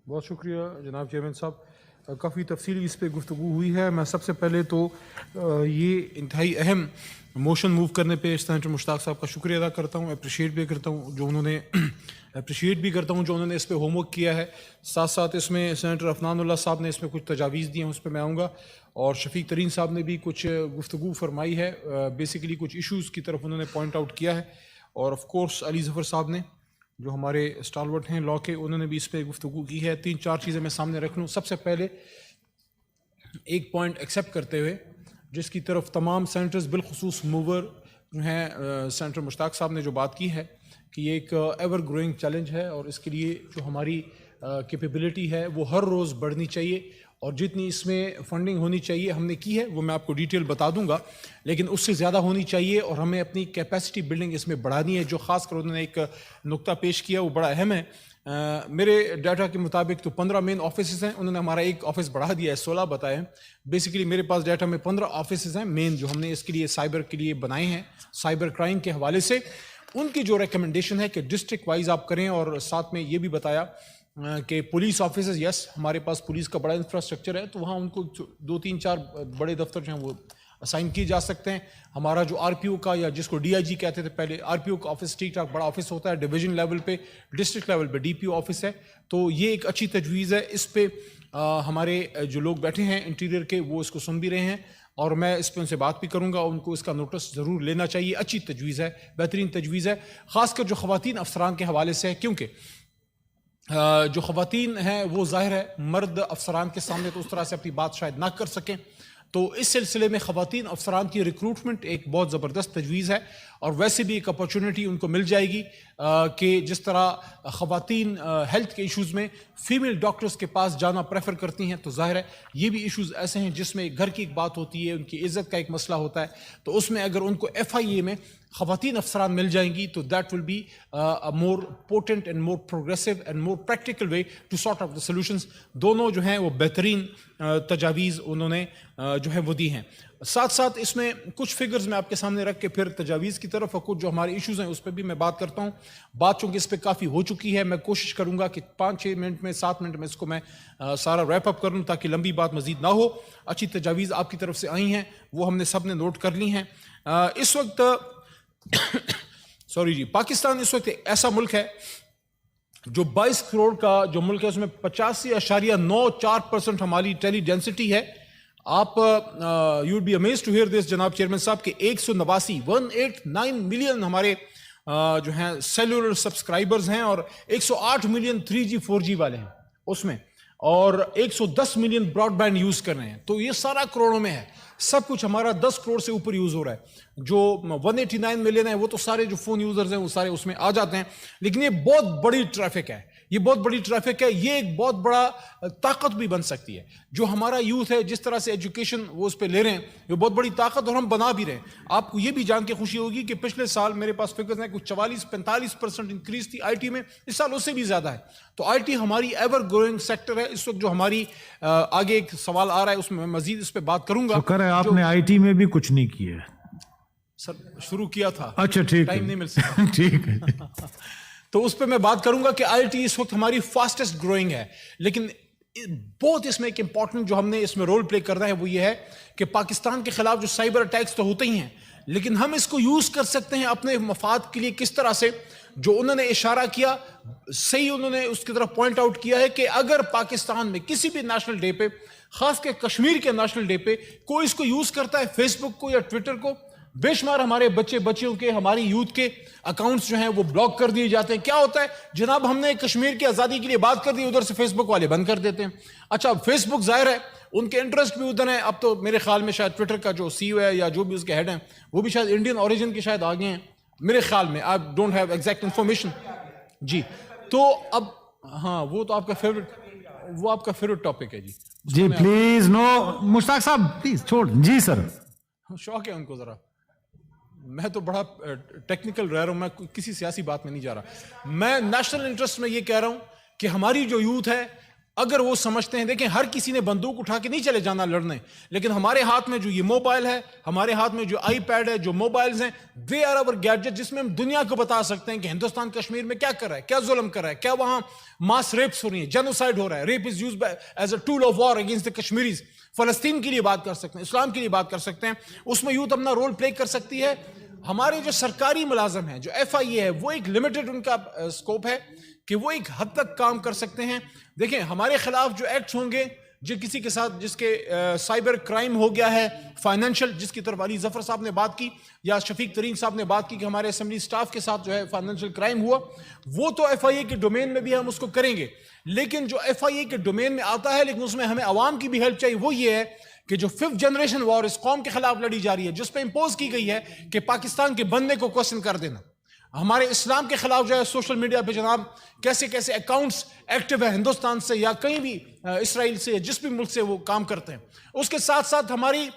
بہت شکریہ جناب چیئرمین صاحب، کافی تفصیلی اس پہ گفتگو ہوئی ہے۔ میں سب سے پہلے تو یہ انتہائی اہم موشن موو کرنے پہ سینیٹر مشتاق صاحب کا شکریہ ادا کرتا ہوں، اپریشیٹ بھی کرتا ہوں جو انہوں نے اس پہ ہوم ورک کیا ہے۔ ساتھ ساتھ اس میں سینیٹر عفنان اللہ صاحب نے اس میں کچھ تجاویز دی ہیں، اس پہ میں آؤں گا، اور شفیق ترین صاحب نے بھی کچھ گفتگو فرمائی ہے، بیسیکلی کچھ ایشوز کی طرف انہوں نے پوائنٹ آؤٹ کیا ہے، اور آف کورس علی ظفر صاحب نے جو ہمارے اسٹالورٹ ہیں لا کے، انہوں نے بھی اس پہ گفتگو کی ہے۔ 3-4 چیزیں میں سامنے رکھ لوں۔ سب سے پہلے ایک پوائنٹ ایکسیپٹ کرتے ہوئے جس کی طرف تمام سینیٹرز بالخصوص موور جو ہیں سینیٹر مشتاق صاحب نے جو بات کی ہے کہ یہ ایک ایور گروئنگ چیلنج ہے، اور اس کے لیے جو ہماری کیپیبلٹی ہے وہ ہر روز بڑھنی چاہیے، اور جتنی اس میں فنڈنگ ہونی چاہیے ہم نے کی ہے وہ میں آپ کو ڈیٹیل بتا دوں گا، لیکن اس سے زیادہ ہونی چاہیے، اور ہمیں اپنی کیپیسٹی بلڈنگ اس میں بڑھانی ہے۔ جو خاص کر انہوں نے ایک نقطہ پیش کیا وہ بڑا اہم ہے۔ میرے ڈیٹا کے مطابق تو 15 مین آفیسز ہیں، انہوں نے ہمارا ایک آفس بڑھا دیا ہے، 16 بتائے ہیں۔ بیسیکلی میرے پاس ڈیٹا میں 15 آفیسز ہیں مین جو ہم نے اس کے لیے سائبر کے لیے بنائے ہیں، سائبر کرائم کے حوالے سے۔ ان کی جو ریکمنڈیشن ہے کہ ڈسٹرکٹ وائز آپ کریں، اور ساتھ میں یہ بھی بتایا کہ پولیس آفیسز، یس ہمارے پاس پولیس کا بڑا انفراسٹرکچر ہے، تو وہاں ان کو 2-3-4 بڑے دفتر جو ہیں وہ اسائن کیے جا سکتے ہیں۔ ہمارا جو آر پی او کا، یا جس کو ڈی آئی جی کہتے تھے پہلے، آر پی او کا آفس ٹھیک ٹھاک بڑا آفس ہوتا ہے، ڈویژن لیول پہ، ڈسٹرکٹ لیول پہ ڈی پی او آفس ہے، تو یہ ایک اچھی تجویز ہے۔ اس پہ ہمارے جو لوگ بیٹھے ہیں انٹیریئر کے وہ اس کو سن بھی رہے ہیں، اور میں اس پہ ان سے بات بھی کروں گا، ان کو اس کا نوٹس ضرور لینا چاہیے۔ اچھی تجویز ہے، بہترین تجویز ہے، خاص کر جو خواتین افسران کے حوالے سے ہے، کیونکہ جو خواتین ہیں وہ ظاہر ہے مرد افسران کے سامنے تو اس طرح سے اپنی بات شاید نہ کر سکیں، تو اس سلسلے میں خواتین افسران کی ریکروٹمنٹ ایک بہت زبردست تجویز ہے، اور ویسے بھی ایک اپرچونٹی ان کو مل جائے گی کہ جس طرح خواتین ہیلتھ کے ایشوز میں فیمیل ڈاکٹرز کے پاس جانا پریفر کرتی ہیں، تو ظاہر ہے یہ بھی ایشوز ایسے ہیں جس میں گھر کی ایک بات ہوتی ہے، ان کی عزت کا ایک مسئلہ ہوتا ہے، تو اس میں اگر ان کو ایف آئی اے میں خواتین افسران مل جائیں گی تو that will be more potent and more progressive and more practical way to sort out the solutions. دونوں جو ہیں وہ بہترین تجاویز انہوں نے جو ہے وہ دی ہیں۔ ساتھ ساتھ اس میں کچھ فگرز میں آپ کے سامنے رکھ کے پھر تجاویز کی طرف، اور کچھ جو ہمارے ایشوز ہیں اس پہ بھی میں بات کرتا ہوں۔ بات چونکہ اس پہ کافی ہو چکی ہے، میں کوشش کروں گا کہ 5-6 منٹ میں 7 منٹ میں اس کو میں سارا ریپ اپ کر لوں تاکہ لمبی بات مزید نہ ہو۔ اچھی تجاویز آپ کی طرف سے آئی ہیں، وہ ہم نے سب نے نوٹ کر لی ہیں۔ اس وقت پاکستان اس وقت ایسا ملک ہے جو 22 کروڑ کا جو ملک ہے، اس میں 85.94% ہماری ٹیلی ڈینسٹی ہے۔ آپ you would be amazed to hear this جناب چیئرمین صاحب کہ 189 ملین ہمارے جو ہیں سیلولر سبسکرائبرز ہیں، اور 108 ملین 3G 4G والے ہیں اس میں، اور 110 ملین براڈ بینڈ یوز کر رہے ہیں، تو یہ سارا کروڑوں میں ہے۔ سب کچھ ہمارا 10 کروڑ سے اوپر یوز ہو رہا ہے۔ جو 189 ملین ہے وہ تو سارے جو فون یوزرز ہیں وہ سارے اس میں آ جاتے ہیں، لیکن یہ بہت بڑی ٹریفک ہے، یہ بہت بڑی ٹریفک ہے، یہ ایک بہت بڑا طاقت بھی بن سکتی ہے۔ جو ہمارا یوتھ ہے جس طرح سے ایجوکیشن وہ اس پہ لے رہے ہیں، یہ بہت بڑی طاقت، اور ہم بنا بھی رہے ہیں۔ آپ کو یہ بھی جان کے خوشی ہوگی کہ پچھلے سال میرے پاس فگرز ہیں، کچھ 44-45% انکریز تھی آئی ٹی میں، اس سال اس سے بھی زیادہ ہے۔ تو آئی ٹی ہماری ایور گروئنگ سیکٹر ہے۔ اس وقت جو ہماری آگے ایک سوال آ رہا ہے اس میں میں مزید اس پہ بات کروں گا۔ شکر ہے آپ نے آئی ٹی میں بھی کچھ نہیں کیا ہے۔ سر شروع کیا تھا، اچھا ٹھیک ہے، ٹائم نہیں مل سکتا، ٹھیک ہے، تو اس پہ میں بات کروں گا کہ آئی ٹی اس وقت ہماری فاسٹسٹ گروئنگ ہے، لیکن بہت اس میں ایک امپورٹنٹ جو ہم نے اس میں رول پلے کرنا ہے وہ یہ ہے کہ پاکستان کے خلاف جو سائبر اٹیکس تو ہوتے ہی ہیں، لیکن ہم اس کو یوز کر سکتے ہیں اپنے مفاد کے لیے کس طرح سے۔ جو انہوں نے اشارہ کیا صحیح، انہوں نے اس کی طرف پوائنٹ آؤٹ کیا ہے کہ اگر پاکستان میں کسی بھی نیشنل ڈے پہ، خاص کر کشمیر کے نیشنل ڈے پہ، کوئی اس کو یوز کرتا ہے فیس بک کو یا ٹویٹر کو، بے شمار ہمارے بچیوں کے، ہماری یوتھ کے اکاؤنٹس جو ہیں وہ بلاک کر دیے جاتے ہیں۔ کیا ہوتا ہے جناب، ہم نے کشمیر کی آزادی کے لیے بات کر دی، ادھر سے فیس بک والے بند کر دیتے ہیں۔ اچھا فیس بک ظاہر ہے ان کے انٹرسٹ بھی ادھر ہیں، اب تو میرے خیال میں شاید ٹویٹر کا جو سی او ہے یا جو بھی اس کے ہیڈ ہیں وہ بھی شاید انڈین اوریجن کے شاید آگے ہیں میرے خیال میں، I don't have exact information جی۔ تو اب ہاں وہ تو آپ کا فیوریٹ ٹاپک ہے جی جی پلیز نو مشتاق صاحب پلیز چھوڑ جی سر، شوق ہے ان کو ذرا، میں تو بڑا ٹیکنیکل رہ رہا ہوں، میں کسی سیاسی بات میں نہیں جا رہا، میں نیشنل انٹرسٹ میں یہ کہہ رہا ہوں کہ ہماری جو یوتھ ہے اگر وہ سمجھتے ہیں، دیکھیں ہر کسی نے بندوق اٹھا کے نہیں چلے جانا لڑنے، لیکن ہمارے ہاتھ میں جو یہ موبائل ہے، ہمارے ہاتھ میں جو آئی پیڈ ہے، جو موبائلز ہیں، دے آر اور گیجٹ، جس میں ہم دنیا کو بتا سکتے ہیں کہ ہندوستان کشمیر میں کیا کر رہا ہے، کیا ظلم کر رہا ہے، کیا وہاں ماس ریپس ہو رہی ہیں، جینوسائیڈ ہو رہا ہے، rape is used as a tool of war against the Kashmiris. فلسطین کے لیے بات کر سکتے ہیں، اسلام کے لیے بات کر سکتے ہیں، اس میں یوتھ اپنا رول پلے کر سکتی ہے. ہمارے جو سرکاری ملازم ہیں، جو ایف آئی اے ہے، وہ ایک لمیٹڈ ان کا اسکوپ ہے کہ وہ ایک حد تک کام کر سکتے ہیں. دیکھیں ہمارے خلاف جو ایکٹس ہوں گے، جو کسی کے ساتھ جس کے سائبر کرائم ہو گیا ہے، فائنینشل، جس کی طرف علی ظفر صاحب نے بات کی یا شفیق ترین صاحب نے بات کی کہ ہمارے اسمبلی سٹاف کے ساتھ جو ہے فائنینشل کرائم ہوا، وہ تو ایف آئی اے کے ڈومین میں بھی ہم اس کو کریں گے. لیکن جو ایف آئی اے کے ڈومین میں آتا ہے، لیکن اس میں ہمیں عوام کی بھی ہیلپ چاہیے، وہ یہ ہے کہ جو 5th جنریشن وار اس قوم کے خلاف لڑی جا رہی ہے، جس پہ امپوز کی گئی ہے کہ پاکستان کے بننے کو کوسچن کر دینا. ہمارے اسلام کے خلاف جو ہے سوشل میڈیا پہ جناب کیسے کیسے اکاؤنٹس ایکٹیو ہے ہندوستان سے یا کہیں بھی اسرائیل سے یا جس بھی ملک سے وہ کام کرتے ہیں. اس کے ساتھ ساتھ ہماری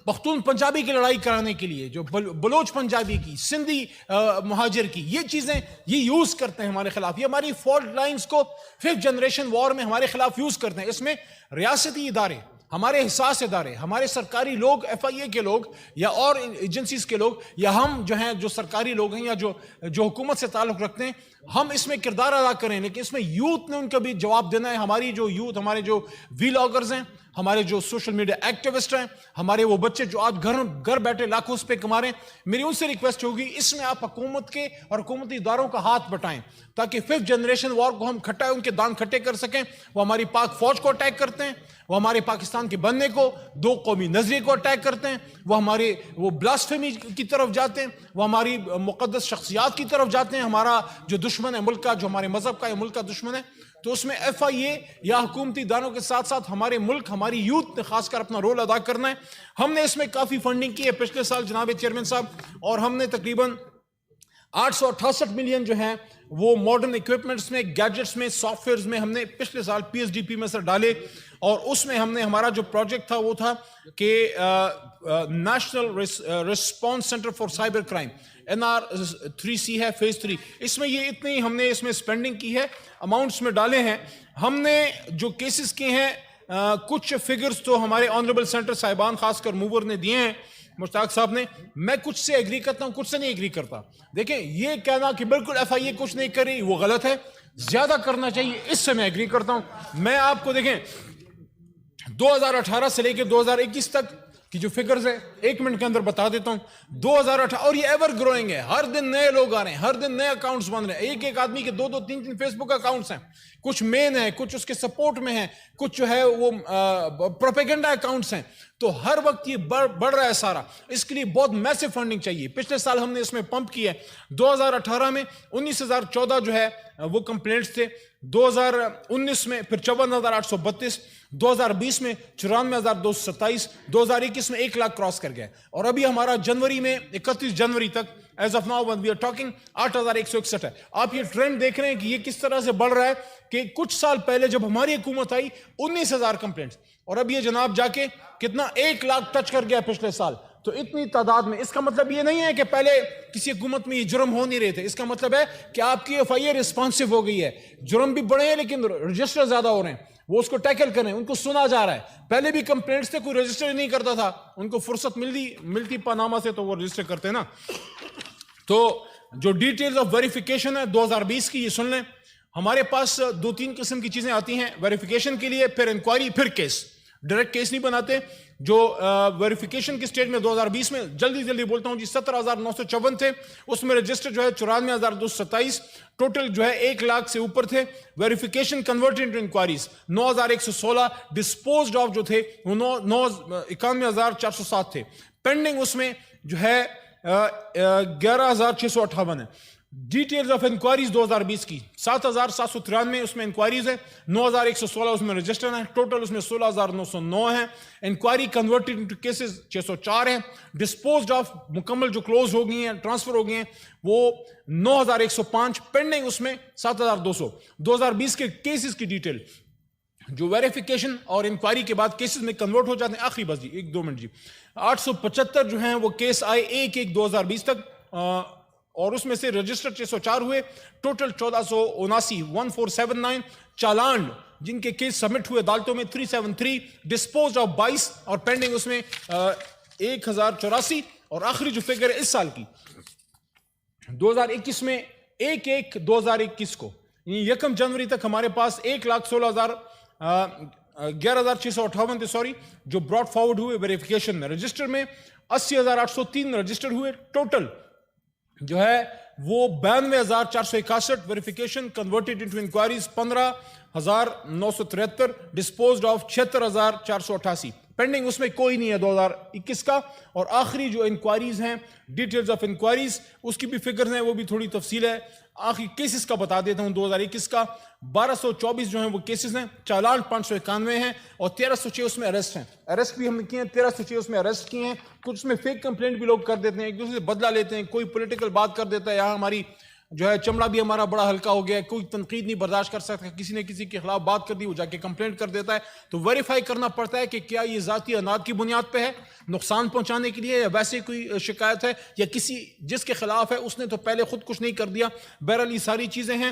پختون پنجابی کی لڑائی کرانے کے لیے، جو بلوچ پنجابی کی، سندھی مہاجر کی، یہ چیزیں یہ یوز کرتے ہیں ہمارے خلاف. یہ ہماری فالٹ لائنز کو 5th جنریشن وار میں ہمارے خلاف یوز کرتے ہیں. اس میں ریاستی ادارے، ہمارے حساس ادارے، ہمارے سرکاری لوگ، ایف آئی اے کے لوگ یا اور ایجنسیز کے لوگ، یا ہم جو ہیں جو سرکاری لوگ ہیں یا جو حکومت سے تعلق رکھتے ہیں، ہم اس میں کردار ادا کریں. لیکن اس میں یوتھ نے ان کا بھی جواب دینا ہے. ہماری جو یوتھ، ہمارے جو ویلاگرز ہیں، ہمارے جو سوشل میڈیا ایکٹیوسٹ ہیں، ہمارے وہ بچے جو آج گھر بیٹھے لاکھوں اس پہ کما رہے ہیں، میری ان سے ریکویسٹ ہوگی اس میں آپ حکومت کے اور حکومتی اداروں کا ہاتھ بٹائیں تاکہ 5th جنریشن وار کو ہم کھٹائیں، ان کے دان کھٹے کر سکیں. وہ ہماری پاک فوج کو اٹیک کرتے ہیں، وہ ہمارے پاکستان کے بننے کو، دو قومی نظریے کو اٹیک کرتے ہیں، وہ ہمارے وہ بلاسفیمی کی طرف جاتے ہیں، وہ ہماری مقدس شخصیات کی طرف جاتے ہیں. ہمارا جو دشمن ہے ملک کا، جو ہمارے مذہب کا یا ملک کا دشمن ہے، تو اس میں ایف آئی اے یا حکومتی اداروں کے ساتھ ساتھ ہمارے ملک، ہماری یوتھ نے خاص کر اپنا رول ادا کرنا ہے. ہم نے اس میں کافی فنڈنگ کی ہے پچھلے سال جناب چیئرمین صاحب، اور ہم نے تقریباً 868 ملین جو ہیں وہ ماڈرن ایکوپمنٹس میں، گیجٹس میں، سافٹ ویئرز میں ہم نے پچھلے سال پی ایس ڈی پی میں سے ڈالے. اور اس میں ہم نے ہمارا جو پروجیکٹ تھا وہ تھا کہ national response centre for cyber crime, NR3C ہے، فیز 3. اس میں یہ اتنی ہم نے اس میں اسپینڈنگ کی ہے، اماؤنٹس میں ڈالے ہیں. ہم نے جو کیسز کیے ہیں، کچھ فگرز تو ہمارے آنریبل سینٹر صاحبان خاص کر موور نے دیے ہیں، مشتاق صاحب نے. میں کچھ سے ایگری کرتا ہوں، کچھ سے نہیں ایگری کرتا. دیکھیں یہ کہنا کہ بالکل ایف آئی اے کچھ نہیں کر رہی وہ غلط ہے، زیادہ کرنا چاہیے، اس سے میں ایگری کرتا ہوں. میں آپ کو دیکھیں 2018 سے لے کے 2021 تک کی جو فگرز ہیں 1 منٹ کے اندر بتا دیتا ہوں. 2018 اور یہ ایور گروئنگ ہے، ہر دن نئے لوگ آ رہے ہیں، ہر دن نئے اکاؤنٹس بن رہے ہیں. ایک آدمی کے 2 3 فیس بک اکاؤنٹس ہیں، کچھ مین ہیں، کچھ اس کے سپورٹ میں ہیں، کچھ جو ہے وہ پروپیگنڈا اکاؤنٹس ہیں. تو ہر وقت یہ بڑھ رہا ہے سارا. اس کے لیے بہت میسو فنڈنگ چاہیے. پچھلے سال ہم نے اس میں پمپ کی ہے. 2018 میں 19,014 جو ہے وہ کمپلینٹس تھے، 2019 میں پھر 54,832، 2020 میں 94,227، 2021 میں 1 لاکھ کراس کر گئے. اور ابھی ہمارا جنوری میں 31 جنوری تک as of now when we are talking 8,161 ہے. آپ یہ ٹرینڈ دیکھ رہے ہیں کہ یہ کس طرح سے بڑھ رہا ہے کہ کچھ سال پہلے جب ہماری حکومت آئی 19,000 کمپلینٹس، اور اب یہ جناب جا کے کتنا 1 لاکھ ٹچ کر گیا پچھلے سال. تو اتنی تعداد میں، اس کا مطلب یہ نہیں ہے کہ پہلے کسی حکومت میں یہ جرم ہو نہیں رہے تھے. اس کا مطلب ہے کہ آپ کی ایف آئی اے رسپانسو ہو گئی ہے. جرم بھی بڑے ہیں لیکن رجسٹر زیادہ ہو رہے ہیں، وہ اس کو ٹیکل کریں، ان کو سنا جا رہا ہے. پہلے بھی کمپلینٹس تھے، کوئی رجسٹر نہیں کرتا تھا، ان کو فرصت ملتی پاناما سے تو وہ رجسٹر کرتے نا. تو جو ڈیٹیلز آف ویریفیکیشن ہے 2020 کی، یہ سن لیں. ہمارے پاس 2-3 قسم کی چیزیں آتی ہیں ویریفیکیشن کے لیے، پھر انکوائری، پھر کیس. ڈائریکٹ کیس نہیں بناتے. جو ویریفیکیشن کی سٹیج میں 2020 میں جلدی بولتا ہوں جی 17,954 تھے. اس میں رجسٹر جو ہے 94,227، ٹوٹل جو ہے 1 لاکھ سے اوپر تھے. Verification converted into inquiries 9,116، disposed of جو تھے وہ 91,407 تھے. پینڈنگ اس میں جو ہے 11,658 ہے. ڈیٹیلز آف انکوائریز 2020 کی 7,793 اس میں انکوائریز ہے، 9,116 اس میں رجسٹر ہیں، ٹوٹل اس میں 16,909 ہیں. انکوائری کنورٹڈ انٹو کیسز 604 ہیں. ڈسپوزڈ آف مکمل جو کلوز ہو گئی ہیں، ٹرانسفر ہو گئی ہیں، وہ 9,105. پینڈنگ اس میں 7,200. 2020 کے کیسز کی ڈیٹیل جو ویریفیکیشن اور انکوائری کے بعد کیسز میں کنورٹ ہو جاتے ہیں. آخری بس جی 1-2 منٹ جی. 875 جو ہیں وہ کیس آئے 1/1/2020 تک اور اس میں سے رجسٹر 604 ہوئے. ٹوٹل 1479 1479 چالان جن کے کیس سبمٹ ہوئے عدالتوں میں 373, ڈسپوز آف 22 اور پینڈنگ اس میں 1084. اور آخری جو فگر ہے اس سال کی 2021 میں 1/1/2021 کو یعنی 1 جنوری تک ہمارے پاس 11,658 جو براڈ فارورڈ ہوئے ویریفیکیشن میں. رجسٹر میں 80,803 رجسٹر ہوئے. ٹوٹل جو ہے وہ 92,461 verification converted into inquiries 15,973, disposed of 76,488. Pending اس میں کوئی نہیں ہے 2021 کا. اور آخری جو انکوائریز ہیں ڈیٹیلز آف انکوائریز اس کی بھی فگرز ہیں, وہ بھی تھوڑی تفصیل ہے. آخری کیسز کا بتا دیتا ہوں. 2021 کا 1224 جو ہیں وہ کیسز ہیں, چالان 591 ہیں اور 1306 اس میں اریسٹ ہیں. اریسٹ بھی ہم نے کیے ہیں 1306 اس میں اریسٹ کیے ہیں. کچھ اس میں فیک کمپلینٹ بھی لوگ کر دیتے ہیں, ایک دوسرے سے بدلہ لیتے ہیں, کوئی پولیٹیکل بات کر دیتا ہے, یہاں ہماری جو ہے چمڑا بھی ہمارا بڑا ہلکا ہو گیا ہے, کوئی تنقید نہیں برداشت کر سکتا, کسی نے کسی کے خلاف بات کر دی وہ جا کے کمپلینٹ کر دیتا ہے. تو ویریفائی کرنا پڑتا ہے کہ کیا یہ ذاتی اناد کی بنیاد پہ ہے, نقصان پہنچانے کے لیے, یا ویسے کوئی شکایت ہے, یا کسی جس کے خلاف ہے اس نے تو پہلے خود کچھ نہیں کر دیا. بہرحال یہ ساری چیزیں ہیں.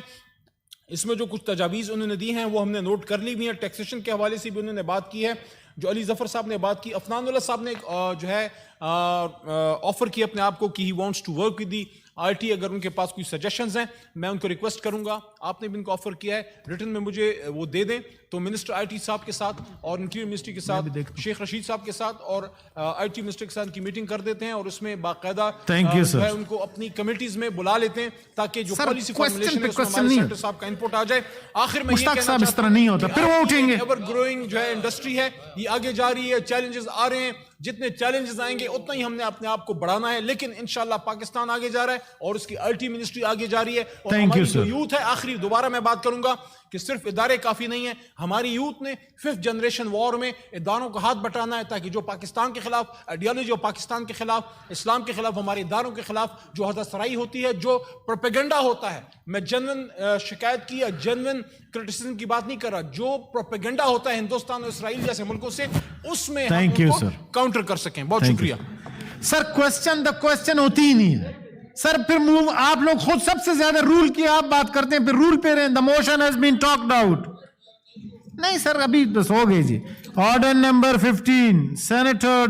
اس میں جو کچھ تجاویز انہوں نے دی ہیں وہ ہم نے نوٹ کر لی ہوئی ہیں. ٹیکسیشن کے حوالے سے بھی انہوں نے بات کی ہے, جو علی ظفر صاحب نے بات کی. افنان اللہ صاحب نے جو ہے آفر کی اپنے آپ کو کہ he wants to work with the RT. اگر ان کے پاس کوئی سجیشنز ہیں میں ان کو ریکویسٹ کروں گا, آپ نے بھی ان کو آفر کیا ہے ریٹن میں مجھے وہ دے دیں, تو منسٹر RT صاحب کے ساتھ اور انٹیریئر منسٹری کے ساتھ شیخ رشید صاحب کے ساتھ اور RT منسٹر کے ساتھ کی میٹنگ کر دیتے ہیں, اور اس میں باقاعدہ جو ہے ان کو اپنی کمیٹیز میں بلا لیتے ہیں تاکہ جو پالیسی فارمولیشن ہے اس میں ہمارے سینٹر صاحب کا انپٹ آ جائے. آخر میں یہ کہنا چاہتا ہوں کہ ایور گروئنگ جو ہے انڈسٹری ہے, یہ آگے جا رہی ہے, چیلنجز آ رہے ہیں, جتنے چیلنجز آئیں گے اتنا ہی ہم نے اپنے آپ کو بڑھانا ہے. لیکن انشاءاللہ پاکستان آگے جا رہا ہے اور اس کی RT منسٹری آگے جا رہی ہے. اور ہماری جو یوتھ ہے, آخری دوبارہ میں بات کروں گا کہ صرف ادارے کافی نہیں ہیں, ہماری یوتھ نے 5th جنریشن وار میں اداروں کا ہاتھ بٹانا ہے, تاکہ جو پاکستان کے خلاف آئیڈیالوجی اور پاکستان کے خلاف, اسلام کے خلاف, ہمارے اداروں کے خلاف جو حدث سرائی ہوتی ہے, جو پروپیگنڈا ہوتا ہے, میں جنون شکایت کی یا جنون کرٹیسزم کی بات نہیں کر رہا, جو پروپیگنڈا ہوتا ہے ہندوستان اور اسرائیل جیسے ملکوں سے, اس میں ہم ان کو کاؤنٹر کر سکیں. بہت شکریہ سر. کوسچن ہوتی ہی نہیں ہے سر. پھر آپ لوگ خود سب سے زیادہ رول کی آپ بات کرتے ہیں, پھر رول پہ رہے. The motion has been talked out. نہیں سر ابھی بس ہو گئی جی. Order number 15 senator